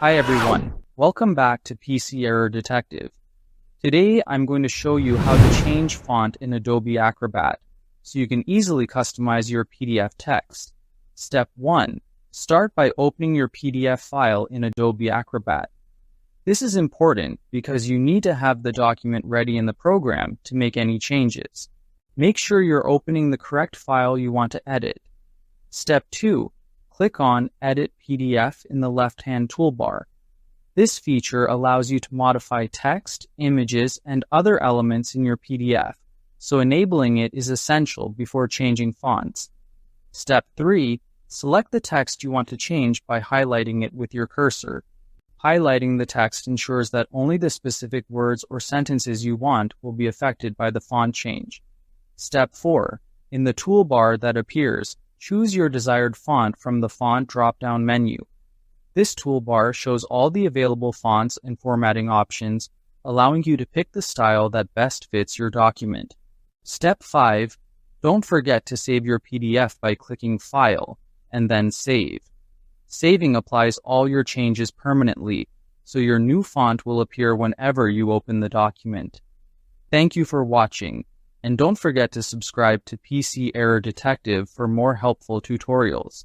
Hi everyone, welcome back to PC Error Detective. Today I'm going to show you how to change font in Adobe Acrobat so you can easily customize your PDF text. Step 1. Start by opening your PDF file in Adobe Acrobat. This is important because you need to have the document ready in the program to make any changes. Make sure you're opening the correct file you want to edit. Step 2. Click on Edit PDF in the left-hand toolbar. This feature allows you to modify text, images, and other elements in your PDF, so enabling it is essential before changing fonts. Step 3. Select the text you want to change by highlighting it with your cursor. Highlighting the text ensures that only the specific words or sentences you want will be affected by the font change. Step 4. In the toolbar that appears, choose your desired font from the Font drop-down menu. This toolbar shows all the available fonts and formatting options, allowing you to pick the style that best fits your document. Step 5. Don't forget to save your PDF by clicking File, and then Save. Saving applies all your changes permanently, so your new font will appear whenever you open the document. Thank you for watching. And don't forget to subscribe to PC Error Detective for more helpful tutorials.